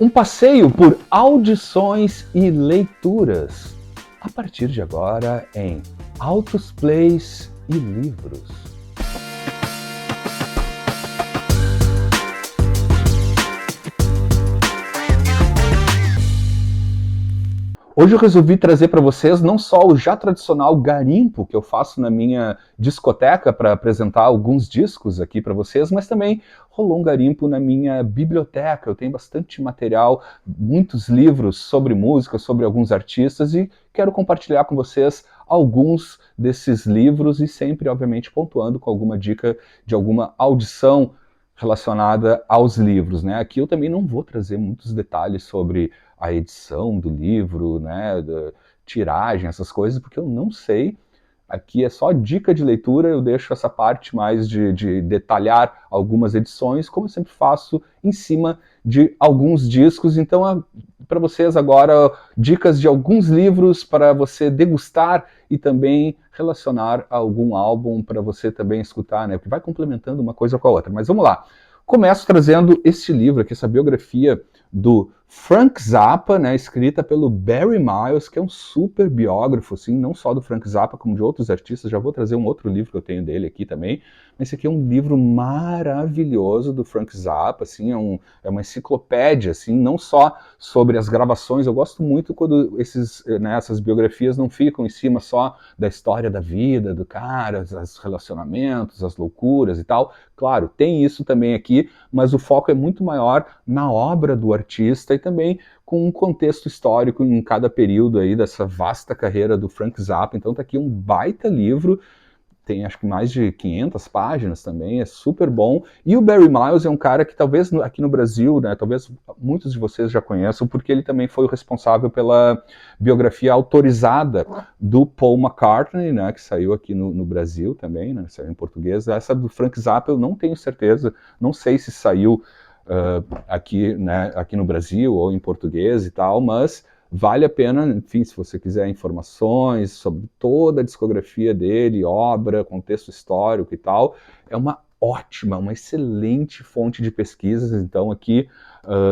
Um passeio por audições e leituras. A partir de agora em Autos, Plays e Livros. Hoje eu resolvi trazer para vocês não só o já tradicional garimpo que eu faço na minha discoteca para apresentar alguns discos aqui para vocês, mas também rolou um garimpo na minha biblioteca. Eu tenho bastante material, muitos livros sobre música, sobre alguns artistas e quero compartilhar com vocês alguns desses livros e sempre, obviamente, pontuando com alguma dica de alguma audição relacionada aos livros, né? Aqui eu também não vou trazer muitos detalhes sobre a edição do livro, né, da tiragem, essas coisas, porque eu não sei. Aqui é só dica de leitura, eu deixo essa parte mais de detalhar algumas edições, como eu sempre faço, em cima de alguns discos. Então, para vocês agora, dicas de alguns livros para você degustar e também relacionar a algum álbum para você também escutar, né? Porque vai complementando uma coisa com a outra. Mas vamos lá. Começo trazendo este livro aqui, essa biografia do Frank Zappa, né, escrita pelo Barry Miles, que é um super biógrafo, assim, não só do Frank Zappa, como de outros artistas. Já vou trazer um outro livro que eu tenho dele aqui também, mas esse aqui é um livro maravilhoso do Frank Zappa, assim, é uma enciclopédia, assim, não só sobre as gravações. Eu gosto muito quando essas biografias não ficam em cima só da história da vida do cara, os relacionamentos, as loucuras e tal. Claro, tem isso também aqui, mas o foco é muito maior na obra do artista e também com um contexto histórico em cada período aí dessa vasta carreira do Frank Zappa. Então tá aqui um baita livro, tem acho que mais de 500 páginas também, é super bom. E o Barry Miles é um cara que talvez aqui no Brasil, né, talvez muitos de vocês já conheçam, porque ele também foi o responsável pela biografia autorizada do Paul McCartney, né, que saiu aqui no Brasil também, né, saiu em português. Essa do Frank Zappa eu não tenho certeza, não sei se saiu aqui, né, aqui no Brasil ou em português e tal, mas vale a pena, enfim, se você quiser informações sobre toda a discografia dele, obra, contexto histórico e tal, é uma ótima, uma excelente fonte de pesquisas. Então aqui,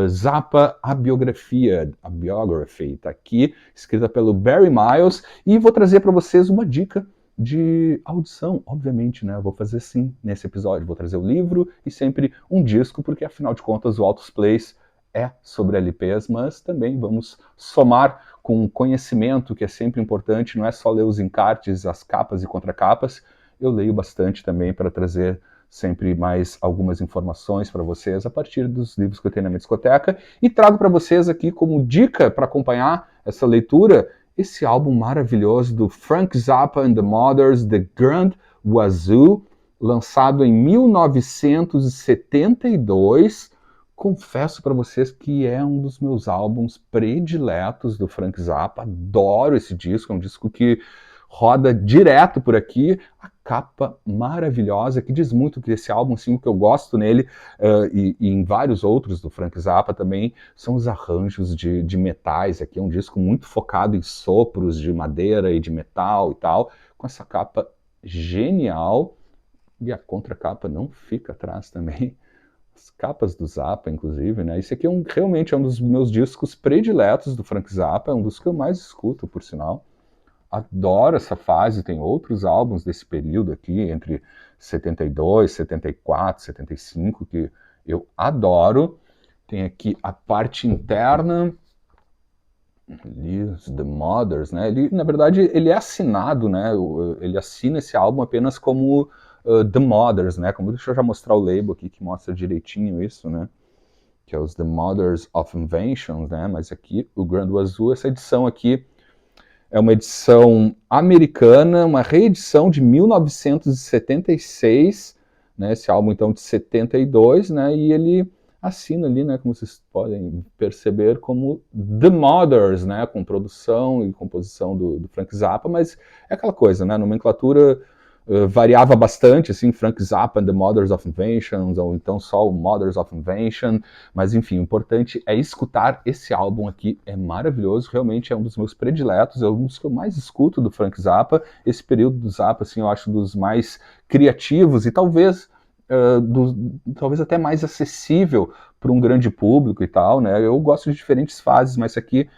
Zappa, a biografia, a biography, está aqui, escrita pelo Barry Miles, e vou trazer para vocês uma dica de audição, obviamente, né? Eu vou fazer sim nesse episódio, vou trazer o livro e sempre um disco, porque afinal de contas o Autos Plays é sobre LPs, mas também vamos somar com conhecimento, que é sempre importante. Não é só ler os encartes, as capas e contracapas. Eu leio bastante também para trazer sempre mais algumas informações para vocês a partir dos livros que eu tenho na minha discoteca, e trago para vocês aqui como dica para acompanhar essa leitura esse álbum maravilhoso do Frank Zappa and the Mothers, The Grand Wazoo, lançado em 1972. Confesso para vocês que é um dos meus álbuns prediletos do Frank Zappa. Adoro esse disco, é um disco que roda direto por aqui. A capa maravilhosa, que diz muito que esse álbum, sim, o que eu gosto nele, e em vários outros do Frank Zappa também, são os arranjos de metais. Aqui é um disco muito focado em sopros de madeira e de metal e tal, com essa capa genial, e a contracapa não fica atrás também. As capas do Zappa, inclusive, né? Esse aqui realmente é um dos meus discos prediletos do Frank Zappa, é um dos que eu mais escuto, por sinal. Adoro essa fase, tem outros álbuns desse período aqui, entre 72, 74, 75, que eu adoro. Tem aqui a parte interna, The Mothers, né? Ele, na verdade, ele é assinado, né? Ele assina esse álbum apenas como The Mothers, né? Deixa eu já mostrar o label aqui que mostra direitinho isso, né? Que é os The Mothers of Inventions, né? Mas aqui, o Grand Wazoo, essa edição aqui é uma edição americana, uma reedição de 1976, né? Esse álbum, então, de 72, né? E ele assina ali, né? Como vocês podem perceber, como The Mothers, né? Com produção e composição do Frank Zappa, mas é aquela coisa, né? A nomenclatura variava bastante, assim, Frank Zappa and the Mothers of Inventions, ou então só o Mothers of Invention, mas enfim, o importante é escutar esse álbum aqui, é maravilhoso, realmente é um dos meus prediletos, é um dos que eu mais escuto do Frank Zappa. Esse período do Zappa, assim, eu acho dos mais criativos e talvez até mais acessível para um grande público e tal, né? Eu gosto de diferentes fases, mas aqui,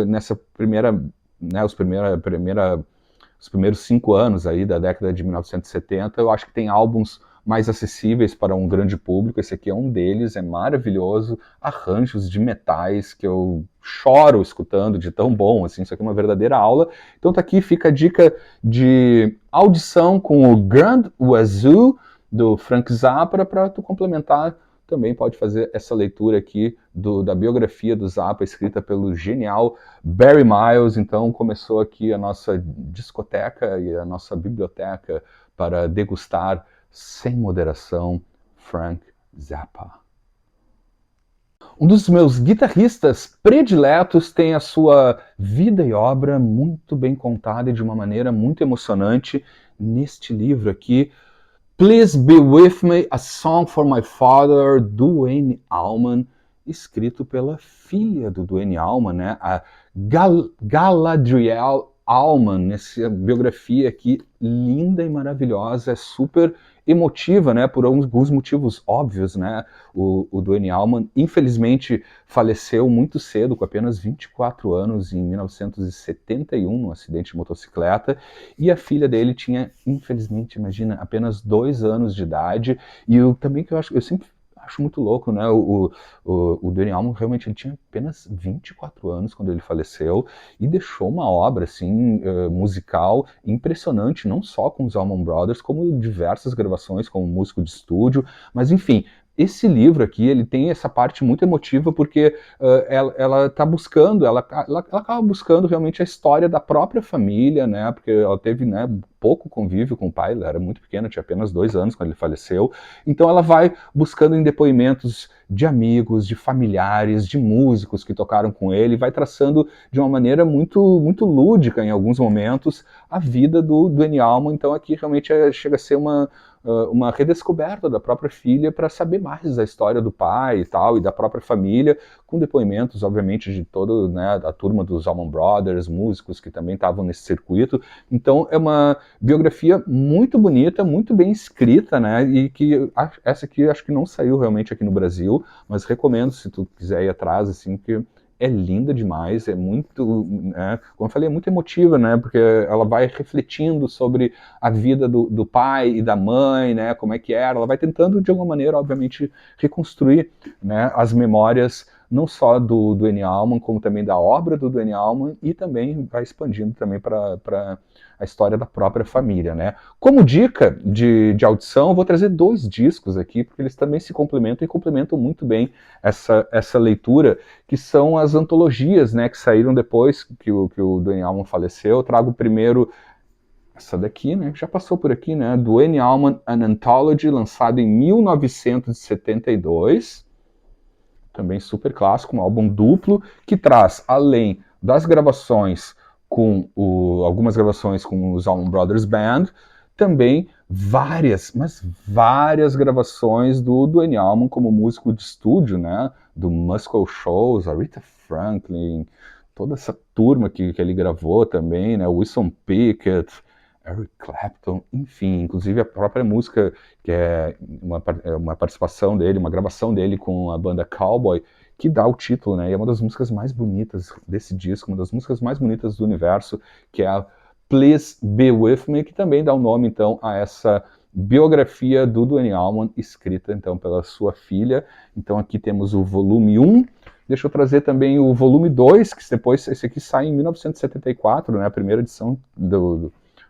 nessa primeira, né, os primeiros 5 anos aí da década de 1970, eu acho que tem álbuns mais acessíveis para um grande público. Esse aqui é um deles, é maravilhoso, arranjos de metais que eu choro escutando de tão bom, assim, isso aqui é uma verdadeira aula. Então tá aqui, fica a dica de audição com o Grand Wazoo, do Frank Zappa, para tu complementar. Também pode fazer essa leitura aqui da biografia do Zappa, escrita pelo genial Barry Miles. Então começou aqui a nossa discoteca e a nossa biblioteca para degustar sem moderação Frank Zappa. Um dos meus guitarristas prediletos tem a sua vida e obra muito bem contada e de uma maneira muito emocionante neste livro aqui, Please Be With Me, A Song for My Father, Duane Allman, escrito pela filha do Duane Allman, né? A Galadriel Allman, nessa biografia aqui linda e maravilhosa, é super emotiva, né? Por alguns motivos óbvios, né? O Duane Allman, infelizmente, faleceu muito cedo, com apenas 24 anos, em 1971, num acidente de motocicleta, e a filha dele tinha, infelizmente, imagina, apenas 2 anos de idade. E eu também que eu sempre acho muito louco, né? O Duane Allman realmente ele tinha apenas 24 anos quando ele faleceu e deixou uma obra assim musical impressionante, não só com os Allman Brothers, como diversas gravações como músico de estúdio. Mas enfim, esse livro aqui, ele tem essa parte muito emotiva porque ela está buscando, ela acaba buscando realmente a história da própria família, né? Porque ela teve, né, pouco convívio com o pai, ela era muito pequena, tinha apenas 2 anos quando ele faleceu. Então ela vai buscando em depoimentos de amigos, de familiares, de músicos que tocaram com ele, vai traçando de uma maneira muito, muito lúdica em alguns momentos a vida do Duane Allman. Então aqui realmente chega a ser uma redescoberta da própria filha para saber mais da história do pai e tal, e da própria família, com depoimentos, obviamente, de toda, né, a turma dos Allman Brothers, músicos que também estavam nesse circuito. Então é uma biografia muito bonita, muito bem escrita, né, e que essa aqui acho que não saiu realmente aqui no Brasil, mas recomendo se tu quiser ir atrás, assim, que é linda demais, é muito, né, como eu falei, é muito emotiva, né, porque ela vai refletindo sobre a vida do pai e da mãe, né, como é que era, ela vai tentando de alguma maneira, obviamente, reconstruir, né, as memórias não só do Duane Allman, como também da obra do Duane Allman, e também vai expandindo também para a história da própria família, né. Como dica de audição, eu vou trazer 2 discos aqui, porque eles também se complementam e complementam muito bem essa leitura, que são as antologias, né, que saíram depois que o Duane Allman faleceu. Eu trago primeiro essa daqui, né, que já passou por aqui, né, Duane Allman An Anthology, lançado em 1972, também super clássico, um álbum duplo, que traz, além das gravações algumas gravações com os Allman Brothers Band, também várias gravações do Duane Allman como músico de estúdio, né, do Muscle Shoals, Aretha Franklin, toda essa turma que ele gravou também, né, Wilson Pickett, Eric Clapton, enfim, inclusive a própria música, que é uma participação dele, uma gravação dele com a banda Cowboy, que dá o título, né, e é uma das músicas mais bonitas desse disco, uma das músicas mais bonitas do universo, que é a Please Be With Me, que também dá o nome, então, a essa biografia do Duane Allman, escrita, então, pela sua filha. Então, aqui temos o volume 1, deixa eu trazer também o volume 2, que depois, esse aqui sai em 1974, né, a primeira edição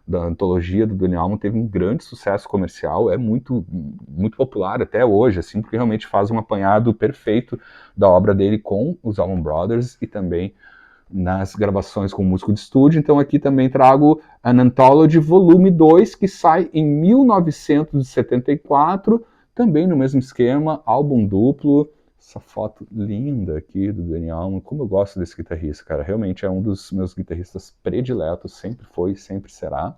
da antologia do Duane Allman teve um grande sucesso comercial, é muito, muito popular até hoje, assim, porque realmente faz um apanhado perfeito da obra dele com os Allman Brothers e também nas gravações com músico de estúdio. Então aqui também trago An Anthology volume 2, que sai em 1974, também no mesmo esquema, álbum duplo. Essa foto linda aqui do Duane Allman, como eu gosto desse guitarrista, cara, realmente é um dos meus guitarristas prediletos, sempre foi e sempre será.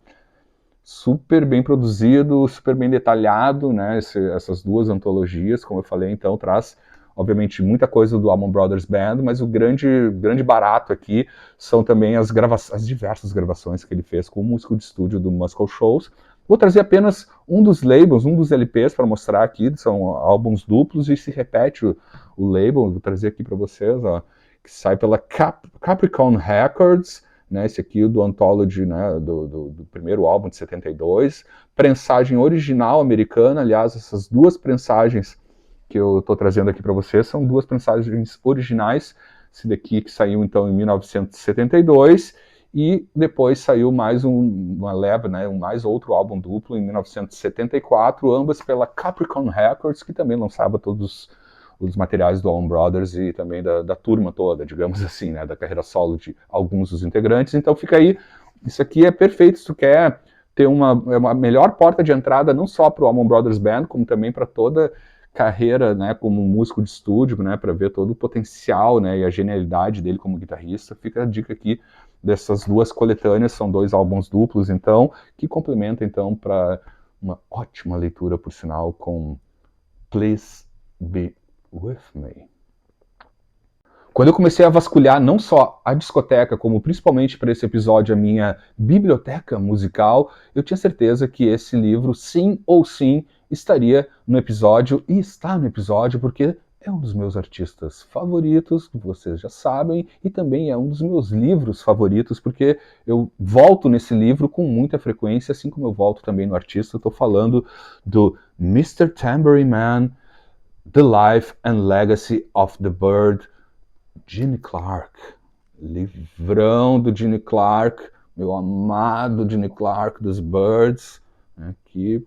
Super bem produzido, super bem detalhado, né, essas 2 antologias, como eu falei, então traz, obviamente, muita coisa do Allman Brothers Band, mas o grande barato aqui são também as diversas gravações que ele fez com o músico de estúdio do Muscle Shoals, Vou trazer apenas um dos labels, um dos LPs para mostrar aqui, são álbuns duplos e se repete o label, vou trazer aqui para vocês, ó, que sai pela Capricorn Records, né, esse aqui do Anthology, né, do primeiro álbum de 72, prensagem original americana, aliás, essas duas prensagens que eu estou trazendo aqui para vocês são duas prensagens originais, esse daqui que saiu então em 1972, e depois saiu mais uma leva, né, mais outro álbum duplo em 1974, ambas pela Capricorn Records, que também lançava todos os materiais do Allman Brothers e também da turma toda, digamos assim, né, da carreira solo de alguns dos integrantes. Então fica aí, isso aqui é perfeito se tu quer ter uma melhor porta de entrada não só para o Allman Brothers Band, como também para toda carreira, né, como músico de estúdio, né, para ver todo o potencial, né, e a genialidade dele como guitarrista. Fica a dica aqui dessas duas coletâneas, são dois álbuns duplos, então, que complementa, então, para uma ótima leitura, por sinal, com Please Be With Me. Quando eu comecei a vasculhar não só a discoteca, como principalmente para esse episódio a minha biblioteca musical, eu tinha certeza que esse livro, sim ou sim, estaria no episódio, e está no episódio porque é um dos meus artistas favoritos, que vocês já sabem, e também é um dos meus livros favoritos, porque eu volto nesse livro com muita frequência, assim como eu volto também no artista. Estou falando do Mr. Tambourine Man, The Life and Legacy of the Bird, Gene Clark, livrão do Gene Clark, meu amado Gene Clark dos Byrds, né, que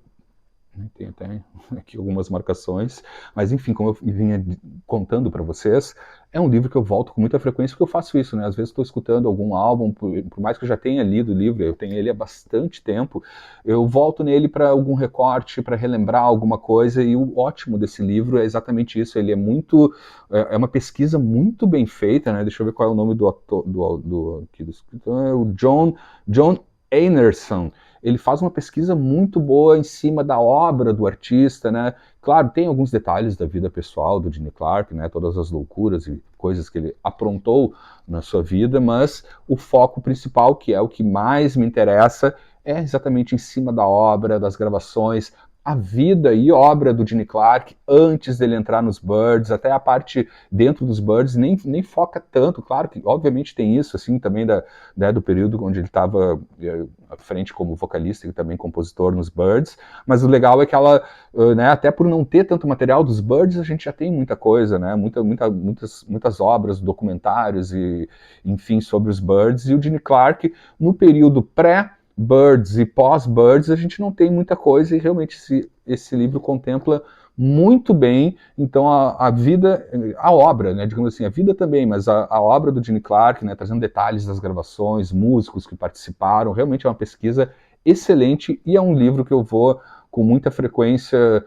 tem até aqui algumas marcações, mas enfim, como eu vinha contando para vocês, é um livro que eu volto com muita frequência, porque eu faço isso, né? Às vezes estou escutando algum álbum, por mais que eu já tenha lido o livro, eu tenho ele há bastante tempo, eu volto nele para algum recorte, para relembrar alguma coisa, e o ótimo desse livro é exatamente isso, ele é muito, é uma pesquisa muito bem feita, né? Deixa eu ver qual é o nome do escritor, é o John Einarson. Ele faz uma pesquisa muito boa em cima da obra do artista, né? Claro, tem alguns detalhes da vida pessoal do Gene Clark, né? Todas as loucuras e coisas que ele aprontou na sua vida, mas o foco principal, que é o que mais me interessa, é exatamente em cima da obra, das gravações, a vida e obra do Gene Clark antes dele entrar nos Byrds, até a parte dentro dos Byrds nem foca tanto. Claro que obviamente tem isso, assim, também do período onde ele estava à frente como vocalista e também compositor nos Byrds, mas o legal é que ela, né, até por não ter tanto material dos Byrds, a gente já tem muita coisa, né, muitas obras, documentários e, enfim, sobre os Byrds, e o Gene Clark, no período pré-Byrds e pós-Byrds, a gente não tem muita coisa, e realmente esse livro contempla muito bem, então, a vida, a obra, né, digamos assim, a vida também, mas a obra do Gene Clark, né, trazendo detalhes das gravações, músicos que participaram, realmente é uma pesquisa excelente, e é um livro que eu vou com muita frequência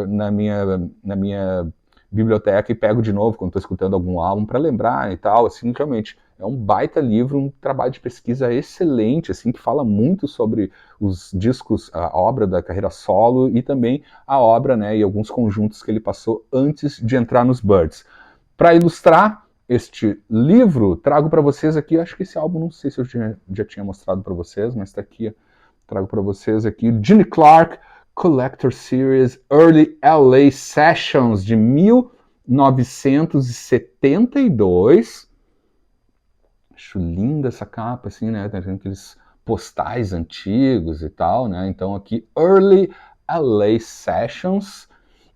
na minha biblioteca e pego de novo quando estou escutando algum álbum para lembrar e tal, assim, realmente é um baita livro, um trabalho de pesquisa excelente, assim, que fala muito sobre os discos, a obra da carreira solo e também a obra, né, e alguns conjuntos que ele passou antes de entrar nos Byrds. Para ilustrar este livro, trago para vocês aqui, acho que esse álbum, não sei se eu já tinha mostrado para vocês, mas está aqui, trago para vocês aqui, Gene Clark Collector Series Early LA Sessions de 1972. Acho linda essa capa, assim, né? Tem aqueles postais antigos e tal, né? Então aqui, Early LA Sessions.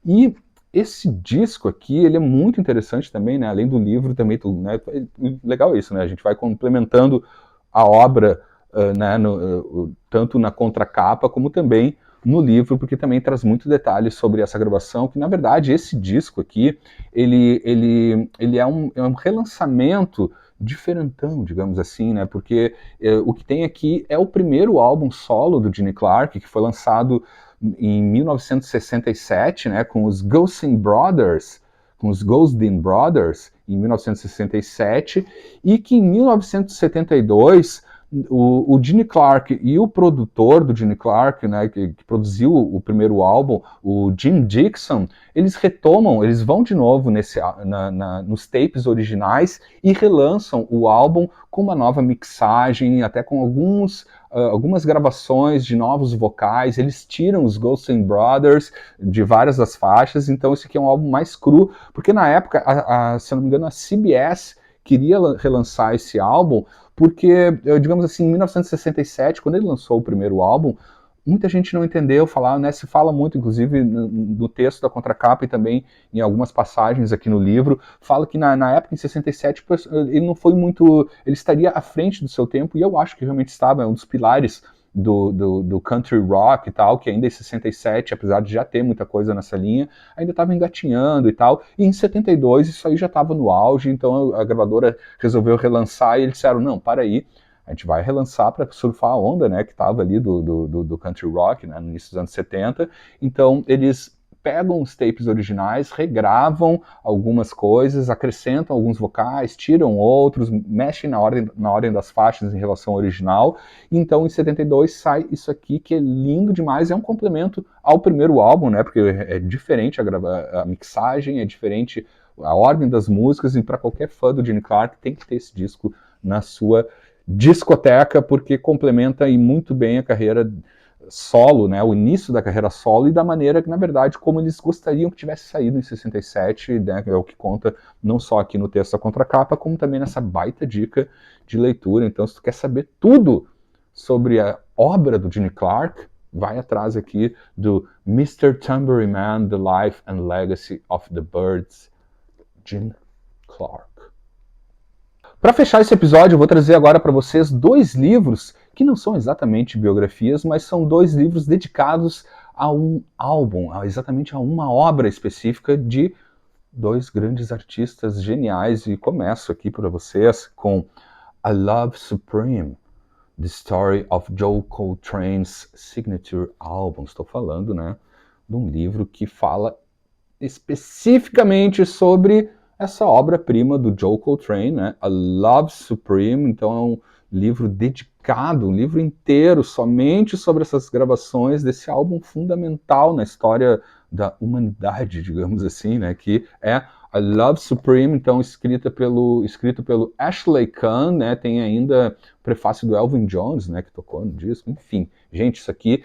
E esse disco aqui, ele é muito interessante também, né? Além do livro, também, né? Legal isso, né? A gente vai complementando a obra, né? Tanto na contracapa, como também no livro, porque também traz muitos detalhes sobre essa gravação, que na verdade esse disco aqui, ele é um relançamento diferentão, digamos assim, né? Porque o que tem aqui é o primeiro álbum solo do Gene Clark, que foi lançado em 1967, né? Com os Gosdin Brothers, em 1967, e que em 1972 o Gene Clark e o produtor do Gene Clark, né, que produziu o primeiro álbum, o Jim Dixon, eles retomam, eles vão de novo nos tapes originais e relançam o álbum com uma nova mixagem, até com algumas gravações de novos vocais. Eles tiram os Ghosting Brothers de várias das faixas, então esse aqui é um álbum mais cru, porque na época, se eu não me engano, a CBS queria relançar esse álbum porque, digamos assim, em 1967, quando ele lançou o primeiro álbum, muita gente não entendeu falar, né? Se fala muito, inclusive, no texto da contracapa e também em algumas passagens aqui no livro, fala que na época, em 67, ele não foi muito... Ele estaria à frente do seu tempo, e eu acho que realmente estava, é um dos pilares do country rock e tal, que ainda em 67, apesar de já ter muita coisa nessa linha, ainda estava engatinhando e tal, e em 72 isso aí já estava no auge, então a gravadora resolveu relançar e eles disseram, não, para aí, a gente vai relançar para surfar a onda, né, que estava ali do country rock, né, no início dos anos 70, então eles pegam os tapes originais, regravam algumas coisas, acrescentam alguns vocais, tiram outros, mexem na ordem das faixas em relação ao original, e então em 72 sai isso aqui que é lindo demais, é um complemento ao primeiro álbum, né, porque é diferente a mixagem, é diferente a ordem das músicas, e para qualquer fã do Gene Clark tem que ter esse disco na sua discoteca, porque complementa e muito bem a carreira solo, né, o início da carreira solo, e da maneira que, na verdade, como eles gostariam que tivesse saído em 67, né, é o que conta não só aqui no texto da contracapa, como também nessa baita dica de leitura. Então, se tu quer saber tudo sobre a obra do Gene Clark, vai atrás aqui do Mr. Tambourine Man, The Life and Legacy of the Byrds, Gene Clark. Para fechar esse episódio, eu vou trazer agora para vocês dois livros que não são exatamente biografias, mas são dois livros dedicados a um álbum, exatamente a uma obra específica de dois grandes artistas geniais. E começo aqui para vocês com A Love Supreme, The Story of Joe Coltrane's Signature Album. Estou falando, né, de um livro que fala especificamente sobre essa obra-prima do Joe Coltrane, né? A Love Supreme. Então é um livro dedicado, um livro inteiro somente sobre essas gravações desse álbum fundamental na história da humanidade, digamos assim, né? Que é A Love Supreme, então escrito pelo Ashley Kahn, né? Tem ainda o prefácio do Elvin Jones, né? Que tocou no disco. Enfim, gente, isso aqui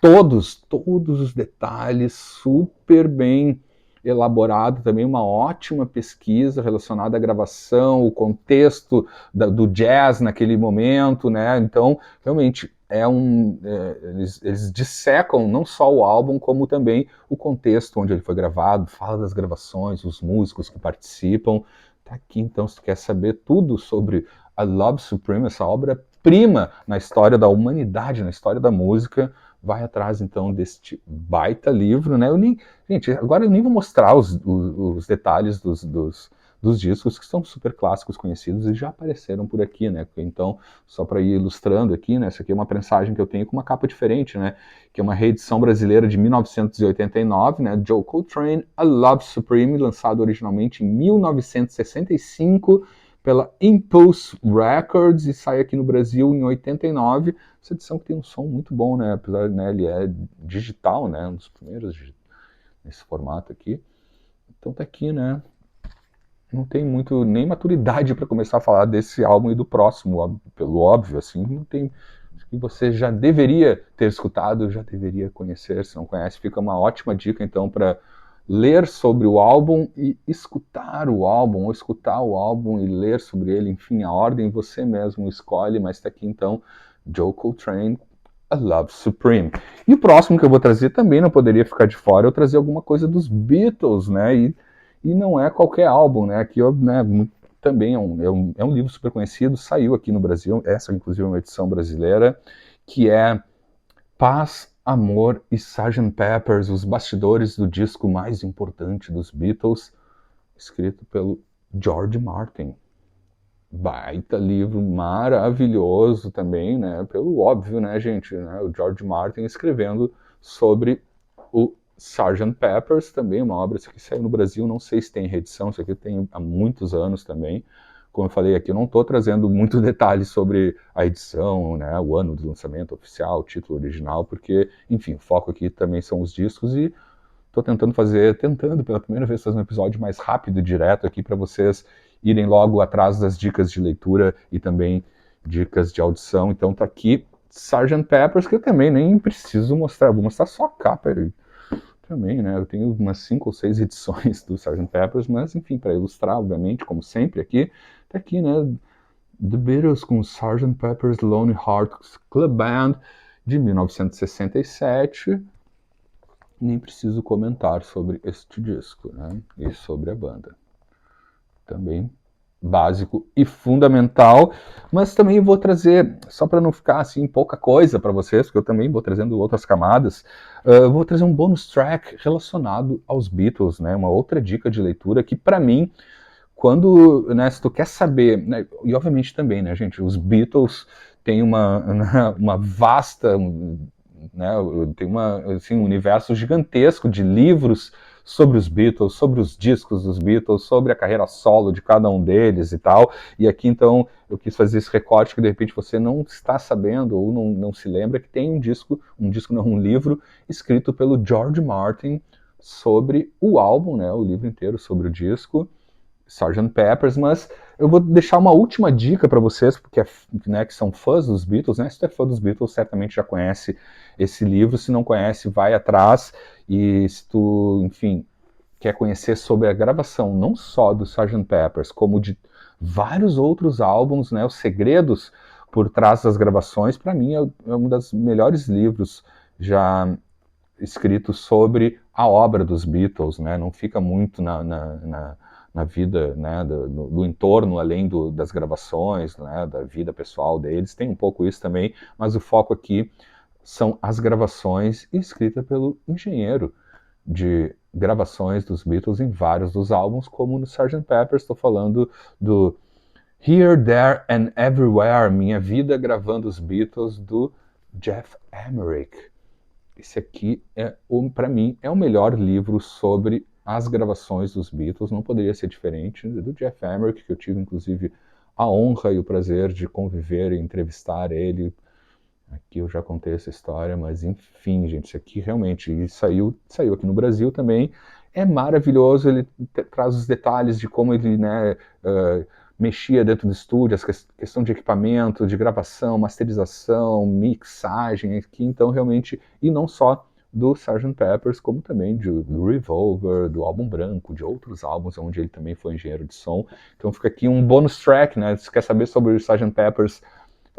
todos os detalhes super bem elaborado, também uma ótima pesquisa relacionada à gravação, o contexto do jazz naquele momento, né? Então, realmente, eles dissecam não só o álbum, como também o contexto onde ele foi gravado, fala das gravações, os músicos que participam. Tá aqui, então, se tu quer saber tudo sobre A Love Supreme, essa obra-prima na história da humanidade, na história da música, vai atrás, então, deste baita livro, né? Gente, agora eu nem vou mostrar os detalhes dos discos, que são super clássicos, conhecidos, e já apareceram por aqui, né? Então, só para ir ilustrando aqui, né? Essa aqui é uma prensagem que eu tenho com uma capa diferente, né? Que é uma reedição brasileira de 1989, né? Joe Coltrane, A Love Supreme, lançado originalmente em 1965, pela Impulse Records, e sai aqui no Brasil em 89. Essa edição que tem um som muito bom, né? Apesar de, né, ele é digital, né? Um dos primeiros nesse formato aqui. Então tá aqui, né? Não tem muito nem maturidade para começar a falar desse álbum e do próximo, pelo óbvio, assim, não tem. Acho que você já deveria ter escutado, já deveria conhecer. Se não conhece, fica uma ótima dica então para ler sobre o álbum e escutar o álbum, ou escutar o álbum e ler sobre ele, enfim, a ordem você mesmo escolhe, mas está aqui então Joe Coltrane, A Love Supreme. E o próximo que eu vou trazer também não poderia ficar de fora, eu trazer alguma coisa dos Beatles, né, e não é qualquer álbum, né, aqui né, também é um livro super conhecido, saiu aqui no Brasil, essa inclusive é uma edição brasileira, que é Paz, Amor e Sgt. Pepper's, os bastidores do disco mais importante dos Beatles, escrito pelo George Martin. Baita livro maravilhoso também, né? Pelo óbvio, né, gente? Né? O George Martin escrevendo sobre o Sgt. Pepper's, também uma obra que saiu no Brasil, não sei se tem reedição, isso aqui tem há muitos anos também, como eu falei aqui, eu não estou trazendo muito detalhes sobre a edição, né, o ano do lançamento oficial, o título original, porque, enfim, o foco aqui também são os discos e estou tentando pela primeira vez fazer um episódio mais rápido e direto aqui para vocês irem logo atrás das dicas de leitura e também dicas de audição. Então tá aqui Sgt. Peppers, que eu também nem preciso mostrar, vou mostrar só a capa também, né? Eu tenho umas 5 ou 6 edições do Sgt. Peppers, mas enfim, para ilustrar, obviamente, como sempre aqui, tá aqui, né? The Beatles com Sgt. Pepper's Lonely Hearts Club Band de 1967. Nem preciso comentar sobre este disco, né? E sobre a banda. Também básico e fundamental, mas também vou trazer, só para não ficar assim pouca coisa para vocês, porque eu também vou trazendo outras camadas, vou trazer um bonus track relacionado aos Beatles, né? Uma outra dica de leitura que para mim, quando, né, se tu quer saber, né, e obviamente também, né, gente, os Beatles têm uma vasta, né, tem assim, um universo gigantesco de livros sobre os Beatles, sobre os discos dos Beatles, sobre a carreira solo de cada um deles e tal. E aqui, então, eu quis fazer esse recorte que, de repente, você não está sabendo ou não se lembra que tem um livro escrito pelo George Martin sobre o álbum, né, o livro inteiro sobre o disco, Sgt. Peppers, mas eu vou deixar uma última dica para vocês, porque né, que são fãs dos Beatles, né? Se tu é fã dos Beatles, certamente já conhece esse livro. Se não conhece, vai atrás. E se tu, enfim, quer conhecer sobre a gravação, não só do Sgt. Peppers, como de vários outros álbuns, né? Os segredos por trás das gravações, para mim é um dos melhores livros já escritos sobre a obra dos Beatles, né? Não fica muito na vida, né, do entorno, além das gravações, né, da vida pessoal deles. Tem um pouco isso também, mas o foco aqui são as gravações escritas pelo engenheiro de gravações dos Beatles em vários dos álbuns, como no Sgt. Pepper. Estou falando do Here, There and Everywhere, Minha Vida Gravando os Beatles, do Geoff Emerick. Esse aqui, para mim, é o melhor livro sobre as gravações dos Beatles. Não poderia ser diferente do Geoff Emerick, que eu tive, inclusive, a honra e o prazer de conviver e entrevistar ele. Aqui eu já contei essa história, mas enfim, gente, isso aqui realmente saiu aqui no Brasil também. É maravilhoso, ele traz os detalhes de como ele, né, mexia dentro do estúdio, a questão de equipamento, de gravação, masterização, mixagem, aqui então realmente, e não só do Sgt. Peppers, como também do Revolver, do Álbum Branco, de outros álbuns onde ele também foi engenheiro de som. Então fica aqui um bonus track, né? Se quer saber sobre o Sgt. Peppers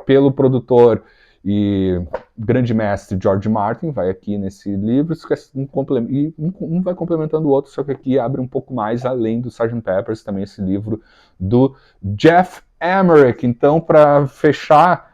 pelo produtor e grande mestre George Martin, vai aqui nesse livro, um vai complementando o outro, só que aqui abre um pouco mais além do Sgt. Peppers, também esse livro do Geoff Emerick. Então, para fechar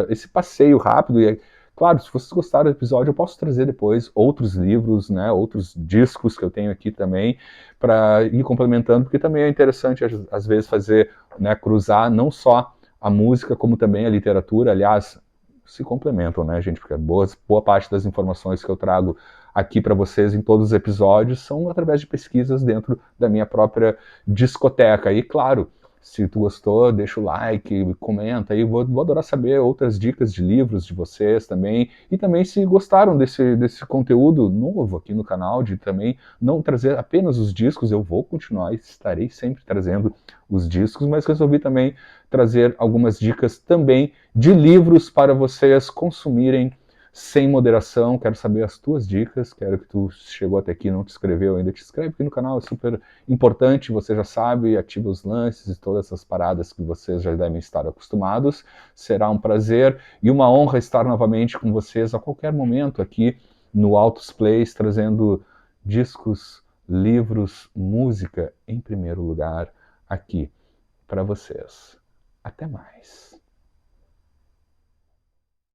esse passeio rápido, e claro, se vocês gostaram do episódio, eu posso trazer depois outros livros, né, outros discos que eu tenho aqui também, para ir complementando, porque também é interessante, às vezes, fazer, né, cruzar não só a música, como também a literatura. Aliás, se complementam, né, gente? Porque boa parte das informações que eu trago aqui para vocês em todos os episódios são através de pesquisas dentro da minha própria discoteca. E, claro, se tu gostou, deixa o like, comenta aí, vou adorar saber outras dicas de livros de vocês também. E também se gostaram desse conteúdo novo aqui no canal, de também não trazer apenas os discos, eu vou continuar e estarei sempre trazendo os discos, mas resolvi também trazer algumas dicas também de livros para vocês consumirem sem moderação. Quero saber as tuas dicas, quero que tu chegou até aqui e não te inscreveu ainda, te inscreve aqui no canal, é super importante, você já sabe, ativa os lances e todas essas paradas que vocês já devem estar acostumados. Será um prazer e uma honra estar novamente com vocês a qualquer momento aqui no Altos Plays, trazendo discos, livros, música em primeiro lugar aqui para vocês. Até mais.